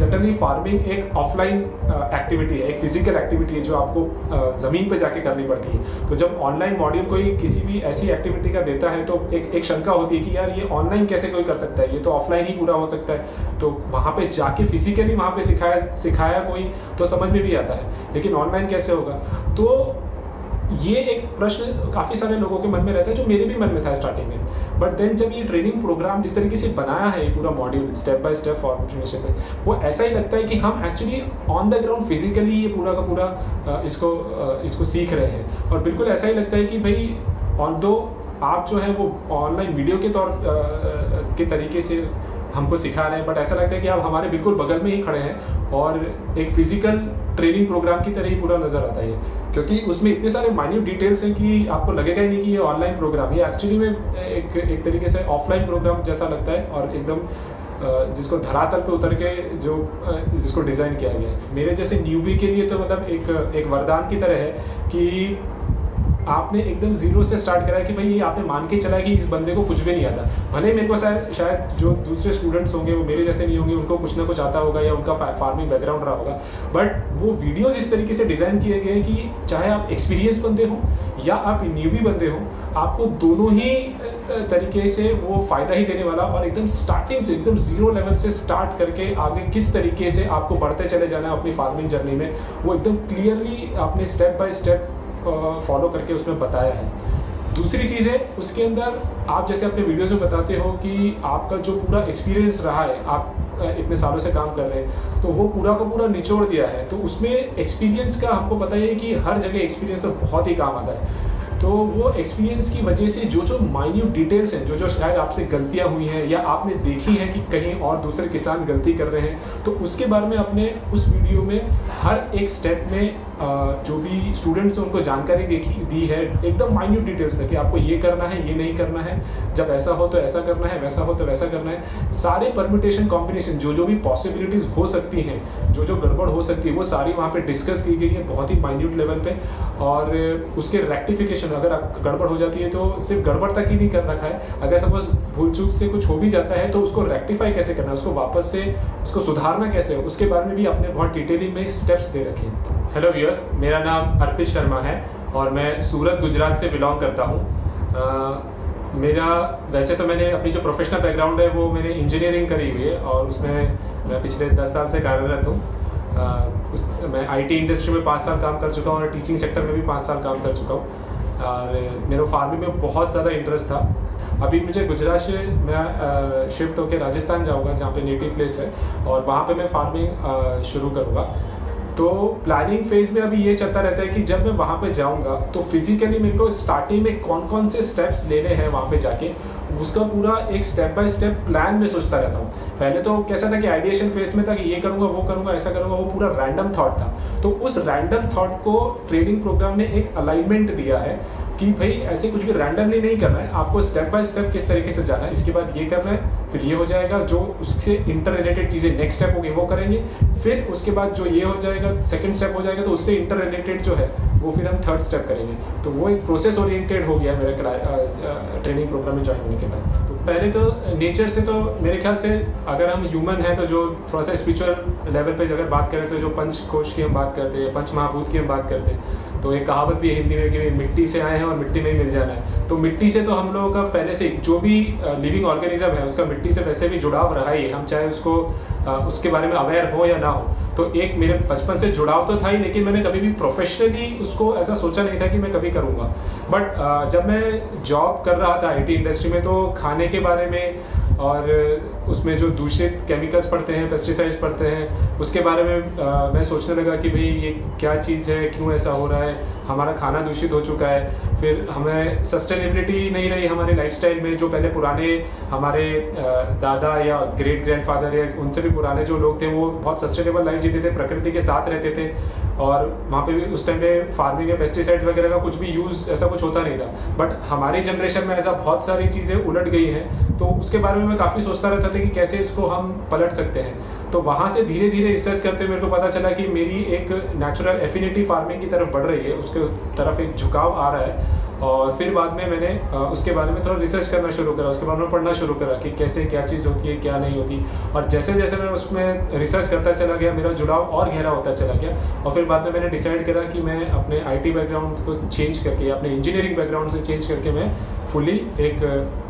Certainly farming एक offline activity है, एक फिजिकल एक्टिविटी है जो आपको ज़मीन पे जाके करनी पड़ती है। तो जब ऑनलाइन मॉड्यूल कोई किसी भी ऐसी एक्टिविटी का देता है तो एक शंका होती है कि यार ये ऑनलाइन कैसे कोई कर सकता है, ये तो ऑफलाइन ही पूरा हो सकता है। तो वहाँ पे जाके फिजिकली वहाँ पे सिखाया कोई तो समझ में भी आता है, लेकिन ऑनलाइन कैसे होगा? तो ये एक प्रश्न काफ़ी सारे लोगों के मन में रहता है, जो मेरे भी मन में था स्टार्टिंग में। बट देन जब ये ट्रेनिंग प्रोग्राम जिस तरीके से बनाया है, ये पूरा module step by step formation में, वो ऐसा ही लगता है कि हम actually on the ground physically ये पूरा का पूरा इसको सीख रहे हैं। और बिल्कुल ऐसा ही लगता है कि भाई ऑन दो आप जो है वो ऑनलाइन वीडियो के तौर के तरीके से हमको सिखा रहे हैं, बट ऐसा लगता है कि आप हमारे बिल्कुल बगल में ही खड़े हैं और एक फिजिकल ट्रेनिंग प्रोग्राम की तरह ही पूरा नजर आता है, क्योंकि उसमें इतने सारे माइन्यूट डिटेल्स हैं कि आपको लगेगा ही नहीं कि ये ऑनलाइन प्रोग्राम, ये एक्चुअली में एक तरीके से ऑफलाइन प्रोग्राम जैसा लगता है और एकदम जिसको धरातल पे उतर के जिसको डिज़ाइन किया गया है। मेरे जैसे न्यूबी के लिए तो मतलब एक वरदान की तरह है कि आपने एकदम जीरो से स्टार्ट करा है कि भाई ये आपने मान के चला कि इस बंदे को कुछ भी नहीं आता। भले मेरे को शायद जो दूसरे स्टूडेंट्स होंगे वो मेरे जैसे नहीं होंगे, उनको कुछ ना कुछ आता होगा या उनका फार्मिंग बैकग्राउंड रहा होगा, बट वो वीडियोज इस तरीके से डिज़ाइन किए गए हैं कि चाहे आप एक्सपीरियंस बंदे हो या आप न्यूबी बंदे हो, आपको दोनों ही तरीके से वो फ़ायदा ही देने वाला। और एकदम स्टार्टिंग से एकदम जीरो लेवल से स्टार्ट करके आगे किस तरीके से आपको बढ़ते चले जाना है अपनी फार्मिंग जर्नी में, वो एकदम क्लियरली आपने स्टेप बाय स्टेप फॉलो करके उसमें बताया है। दूसरी चीज़ है उसके अंदर आप जैसे अपने वीडियोस में बताते हो कि आपका जो पूरा एक्सपीरियंस रहा है, आप इतने सालों से काम कर रहे हैं, तो वो पूरा का पूरा निचोड़ दिया है। तो उसमें एक्सपीरियंस का हमको पता है कि हर जगह एक्सपीरियंस तो बहुत ही काम आता है। तो वो एक्सपीरियंस की वजह से जो माइन्यूट डिटेल्स हैं, जो शायद आपसे गलतियां हुई हैं या आपने देखी है कि कहीं और दूसरे किसान गलती कर रहे हैं, तो उसके बारे में अपने उस वीडियो में हर एक स्टेप में जो भी स्टूडेंट्स हैं उनको जानकारी दी है, एकदम माइन्यूट डिटेल्स तक कि आपको ये करना है, ये नहीं करना है, जब ऐसा हो तो ऐसा करना है, वैसा हो तो वैसा करना है। सारे परम्यूटेशन कॉम्बिनेशन जो भी पॉसिबिलिटीज़ हो सकती हैं, जो गड़बड़ हो सकती है, वो सारी वहाँ पे डिस्कस की गई है बहुत ही माइन्यूट लेवल पे। और उसके रेक्टिफिकेशन, अगर गड़बड़ हो जाती है तो सिर्फ गड़बड़ तक ही नहीं कर रखा है, अगर सपोज भूल चूक से कुछ हो भी जाता है तो उसको रेक्टिफाई कैसे करना है, उसको वापस से उसको सुधारना कैसे है, उसके बारे में भी आपने बहुत डिटेलिंग में स्टेप्स दे रखे हैं। हेलो व्यूअर्स, मेरा नाम अर्पित शर्मा है और मैं सूरत गुजरात से बिलोंग करता हूँ। मेरा वैसे तो मैंने अपनी जो प्रोफेशनल बैकग्राउंड है वो मैंने इंजीनियरिंग करी हुई है और उसमें मैं पिछले 10 साल से कार्यरत हूँ। मैं आईटी इंडस्ट्री में 5 साल काम कर चुका हूँ और टीचिंग सेक्टर में भी 5 साल काम कर चुका हूँ और मेरा फार्मिंग में बहुत ज़्यादा इंटरेस्ट था। अभी मुझे गुजरात से मैं शिफ्ट होकर राजस्थान जाऊँगा जहाँ पे नेटिव प्लेस है और वहाँ पे मैं फार्मिंग शुरू करूँगा। तो प्लानिंग फेज में अभी ये चलता रहता है कि जब मैं वहाँ पे जाऊँगा तो फिजिकली मेरे को स्टार्टिंग में कौन कौन से स्टेप्स लेने हैं वहाँ पे जाके, उसका पूरा एक स्टेप बाय स्टेप प्लान में सोचता रहता हूँ। पहले तो कैसा था कि आइडिएशन फेज में था कि ये करूँगा, वो करूँगा, ऐसा करूँगा, वो पूरा रैंडम थॉट था। तो उस रैंडम थॉट को ट्रेनिंग प्रोग्राम ने एक अलाइनमेंट दिया है कि भाई ऐसे कुछ भी रैंडमली नहीं करना है, आपको स्टेप बाय स्टेप किस तरीके से जाना है, इसके बाद ये करना है, फिर ये हो जाएगा, जो उससे इंटर रिलेटेड चीज़ें नेक्स्ट स्टेप होगी वो करेंगे, फिर उसके बाद जो ये हो जाएगा सेकंड स्टेप हो जाएगा, तो उससे इंटर रिलेटेड जो है वो फिर हम थर्ड स्टेप करेंगे। तो वो एक प्रोसेस ओरिएंटेड हो गया मेरा ट्रेनिंग प्रोग्राम में ज्वाइन होने के बाद। तो पहले तो नेचर से तो मेरे ख्याल से अगर हम ह्यूमन हैं तो जो थोड़ा सा स्पिरिचुअल लेवल पे अगर बात करें तो जो पंच कोश की हम बात करते हैं, पंच महाभूत की हम बात करते हैं, तो एक कहावत भी है हिंदी में कि मिट्टी से आए हैं और मिट्टी में ही मिल जाना है। तो मिट्टी से तो हम लोगों का पहले से जो भी लिविंग ऑर्गेनिज्म है उसका मिट्टी से वैसे भी जुड़ाव रहा ही है, हम चाहे उसको उसके बारे में अवेयर हो या ना हो। तो एक मेरे बचपन से जुड़ाव तो था ही, लेकिन मैंने कभी भी प्रोफेशनली उसको ऐसा सोचा नहीं था कि मैं कभी करूँगा। बट जब मैं जॉब कर रहा था आईटी इंडस्ट्री में तो खाने के बारे में और उसमें जो दूषित केमिकल्स पड़ते हैं, पेस्टिसाइड्स पड़ते हैं, उसके बारे में मैं सोचने लगा कि भाई ये क्या चीज़ है, क्यों ऐसा हो रहा है, हमारा खाना दूषित हो चुका है। फिर हमें सस्टेनेबिलिटी नहीं रही हमारे लाइफस्टाइल में। जो पहले पुराने हमारे दादा या ग्रेट ग्रैंडफादर या उनसे भी पुराने जो लोग थे वो बहुत सस्टेनेबल लाइफ जीते थे, प्रकृति के साथ रहते थे और वहाँ पे भी उस टाइम पे फार्मिंग या पेस्टिसाइड्स वगैरह का कुछ भी यूज़ ऐसा कुछ होता नहीं था। बट हमारी जनरेशन में ऐसा बहुत सारी चीज़ें उलट गई हैं, तो उसके बारे में मैं काफ़ी सोचता रहता था कि कैसे इसको हम पलट सकते हैं। तो वहाँ से धीरे धीरे रिसर्च करते हुए मेरे को पता चला कि मेरी एक नेचुरल एफिनिटी फार्मिंग की तरफ बढ़ रही है, उसके तरफ एक झुकाव आ रहा है और फिर बाद में मैंने उसके बारे में थोड़ा रिसर्च करना शुरू करा, उसके बारे में पढ़ना शुरू करा कि कैसे क्या चीज़ होती है, क्या नहीं होती। और जैसे जैसे मैं उसमें रिसर्च करता चला गया, मेरा जुड़ाव और गहरा होता चला गया। और फिर बाद में मैंने डिसाइड करा कि मैं अपने IT बैकग्राउंड को चेंज करके, अपने इंजीनियरिंग बैकग्राउंड से चेंज करके मैं फुली एक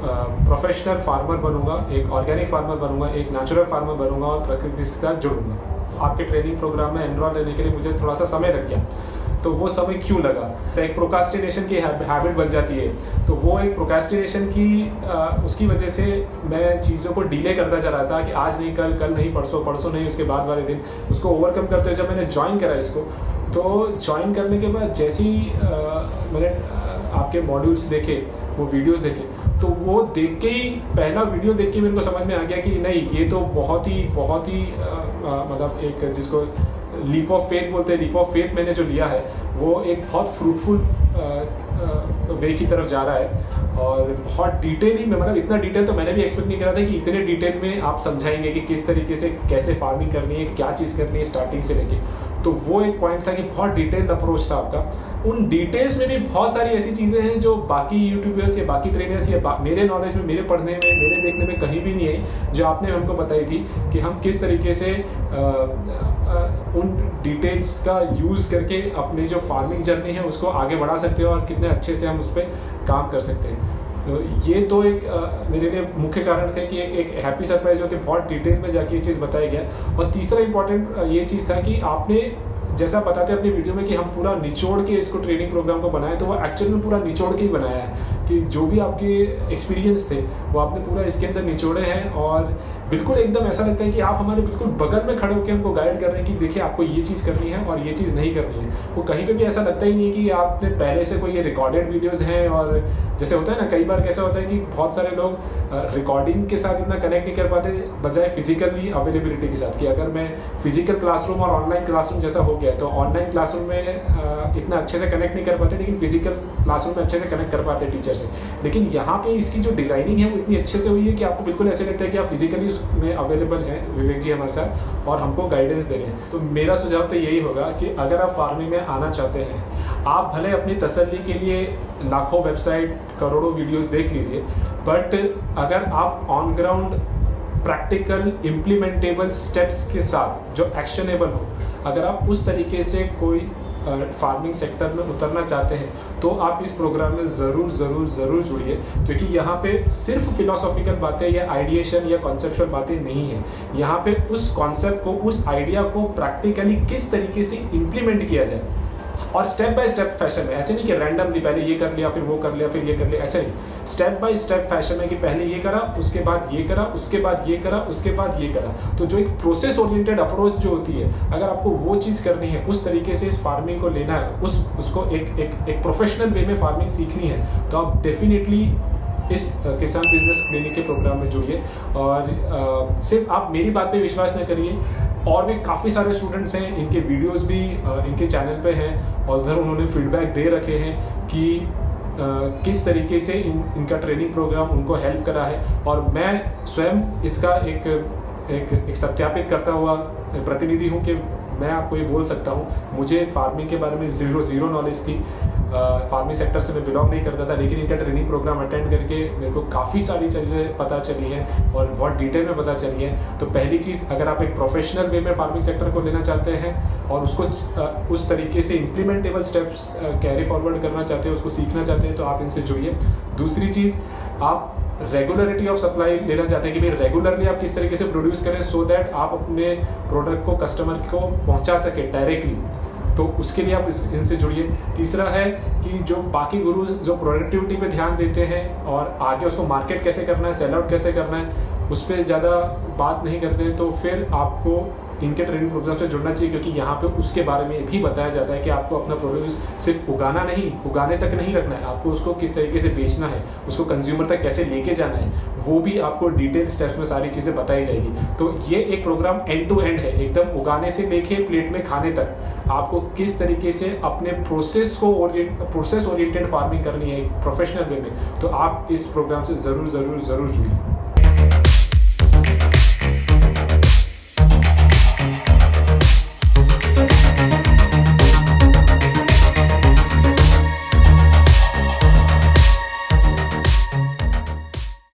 प्रोफेशनल फार्मर बनूंगा, एक ऑर्गेनिक फार्मर बनूंगा, एक नेचुरल फार्मर बनूंगा और प्रकृति के साथ जुड़ूंगा। आपके ट्रेनिंग प्रोग्राम में एनरोल लेने के लिए मुझे थोड़ा सा समय लग गया। तो वो समय क्यों लगा? एक प्रोक्रास्टिनेशन की हैबिट बन जाती है। तो वो एक प्रोक्रास्टिनेशन की उसकी वजह से मैं चीज़ों को डिले करता चला था कि आज नहीं कल, कल नहीं परसों, परसों नहीं उसके बाद वाले दिन। उसको ओवरकम करते हुए जब मैंने ज्वाइन करा इसको, तो ज्वाइन करने के बाद जैसे ही मैंने आपके मॉड्यूल्स देखे, वो वीडियोस देखे, तो वो देख के ही, पहला वीडियो देख के मेरे को समझ में आ गया कि नहीं, ये तो बहुत ही मतलब एक जिसको लीप ऑफ फेथ बोलते हैं, लीप ऑफ फेथ मैंने जो लिया है वो एक बहुत फ्रूटफुल वे की तरफ जा रहा है। और बहुत डिटेल ही में, मतलब इतना डिटेल तो मैंने भी एक्सपेक्ट नहीं करा था कि इतने डिटेल में आप समझाएंगे कि किस तरीके से कैसे फार्मिंग करनी है, क्या चीज़ करनी है स्टार्टिंग से लेके। तो वो एक पॉइंट था कि बहुत डिटेल्ड अप्रोच था आपका। उन डिटेल्स में भी बहुत सारी ऐसी चीज़ें हैं जो बाकी यूट्यूबर्स या बाकी ट्रेनर्स या मेरे नॉलेज में, मेरे पढ़ने में, मेरे देखने में कहीं भी नहीं आई, जो आपने हमको बताई थी कि हम किस तरीके से उन डिटेल्स का यूज़ करके अपनी जो फार्मिंग जर्नी है उसको आगे बढ़ा सकते हो और कितने अच्छे से हम उस पर काम कर सकते हैं। तो ये तो एक मेरे लिए मुख्य कारण थे कि एक हैप्पी सरप्राइज हो कि बहुत डिटेल में जाके ये चीज़ बताया गया। और तीसरा इंपॉर्टेंट ये चीज़ था कि आपने जैसा बताते अपनी वीडियो में कि हम पूरा निचोड़ के इसको ट्रेनिंग प्रोग्राम को बनाए, तो वो एक्चुअल में पूरा निचोड़ के ही बनाया है कि जो भी आपके एक्सपीरियंस थे वो आपने पूरा इसके अंदर निचोड़े हैं। और बिल्कुल एकदम ऐसा लगता है कि आप हमारे बिल्कुल बगल में खड़े होकर हमको गाइड कर रहे हैं कि देखिए आपको ये चीज़ करनी है और ये चीज़ नहीं करनी है। वो कहीं पे भी ऐसा लगता ही नहीं कि आपने पहले से कोई ये रिकॉर्डेड वीडियोज़ हैं। और जैसे होता है ना, कई बार कैसा होता है कि बहुत सारे लोग रिकॉर्डिंग के साथ इतना कनेक्ट नहीं कर पाते बजाय फिजिकली अवेलेबिलिटी के साथ, कि अगर मैं फिजिकल क्लासरूम और ऑनलाइन क्लासरूम जैसा हो गया तो ऑनलाइन क्लासरूम में इतना अच्छे से कनेक्ट नहीं कर पाते, लेकिन फिजिकल क्लासरूम में अच्छे से कनेक्ट कर पाते हैं टीचर से। लेकिन यहाँ पे इसकी जो डिज़ाइनिंग है वो इतनी अच्छे से हुई है कि आपको बिल्कुल ऐसे लगता है कि आप फिजिकली उसमें अवेलेबल हैं, विवेक जी हमारे साथ, और हमको गाइडेंस दे रहे हैं। तो मेरा सुझाव तो यही होगा कि अगर आप फार्मिंग में आना चाहते हैं, आप भले अपनी तसल्ली के लिए लाखों वेबसाइट, करोड़ों वीडियोस देख लीजिए, बट अगर आप on ground practical implementable steps के साथ जो एक्शनेबल हो, अगर आप उस तरीके से कोई फार्मिंग सेक्टर में उतरना चाहते हैं तो आप इस प्रोग्राम में ज़रूर जुड़िए, क्योंकि यहाँ पे सिर्फ फिलोसॉफिकल बातें या आइडिएशन या कॉन्सेप्चुअल बातें नहीं है। यहाँ पे उस कॉन्सेप्ट को, उस आइडिया को प्रैक्टिकली किस तरीके से इम्प्लीमेंट किया जाए, और स्टेप बाय स्टेप फैशन में, ऐसे नहीं कि रैंडमली पहले ये कर लिया फिर वो कर लिया फिर ये कर लिया, ऐसे नहीं। स्टेप बाय स्टेप फैशन में कि पहले ये करा, उसके बाद ये करा, उसके बाद ये करा, उसके बाद ये करा। तो जो एक प्रोसेस ओरिएंटेड अप्रोच जो होती है, अगर आपको वो चीज़ करनी है, उस तरीके से इस फार्मिंग को लेना है, उसको एक प्रोफेशनल वे में फार्मिंग सीखनी है, तो आप डेफिनेटली इस किसान बिजनेस क्लिनिक के प्रोग्राम में जुड़िए। और सिर्फ आप मेरी बात पे विश्वास न करिए, और भी काफ़ी सारे स्टूडेंट्स हैं, इनके वीडियोस भी इनके चैनल पे हैं, और उधर उन्होंने फीडबैक दे रखे हैं कि किस तरीके से इनका ट्रेनिंग प्रोग्राम उनको हेल्प करा है। और मैं स्वयं इसका एक सत्यापित करता हुआ प्रतिनिधि हूँ कि मैं आपको ये बोल सकता हूँ, मुझे फार्मिंग के बारे में ज़ीरो नॉलेज थी। फार्मिंग सेक्टर से मैं बिलोंग नहीं करता था, लेकिन इनका ट्रेनिंग प्रोग्राम अटेंड करके मेरे को काफ़ी सारी चीज़ें पता चली हैं और बहुत डिटेल में पता चली हैं। तो पहली चीज़, अगर आप एक प्रोफेशनल वे में फार्मिंग सेक्टर को लेना चाहते हैं और उसको उस तरीके से इम्प्लीमेंटेबल स्टेप्स कैरी फॉरवर्ड करना चाहते हैं, उसको सीखना चाहते हैं, तो आप इनसे जुड़िए। दूसरी चीज़, आप रेगुलरिटी ऑफ सप्लाई लेना चाहते हैं कि भाई रेगुलरली आप किस तरीके से प्रोड्यूस करें सो दैट आप अपने प्रोडक्ट को कस्टमर को पहुंचा सके डायरेक्टली, तो उसके लिए आप इनसे जुड़िए। तीसरा है कि जो बाकी गुरु जो प्रोडक्टिविटी पे ध्यान देते हैं और आगे उसको मार्केट कैसे करना है, सेल आउट कैसे करना है, उस पर ज़्यादा बात नहीं करते हैं, तो फिर आपको इनके ट्रेनिंग प्रोग्राम से जुड़ना चाहिए, क्योंकि यहाँ पे उसके बारे में भी बताया जाता है कि आपको अपना प्रोड्यूस सिर्फ उगाने तक नहीं रखना है, आपको उसको किस तरीके से बेचना है, उसको कंज्यूमर तक कैसे लेके जाना है, वो भी आपको डिटेल स्टेप्स में सारी चीज़ें बताई जाएगी। तो ये एक प्रोग्राम एंड टू एंड है, एकदम उगाने से लेके प्लेट में खाने तक आपको किस तरीके से अपने प्रोसेस ओरिएंटेड फार्मिंग करनी है प्रोफेशनल वे में, तो आप इस प्रोग्राम से ज़रूर जुड़िए।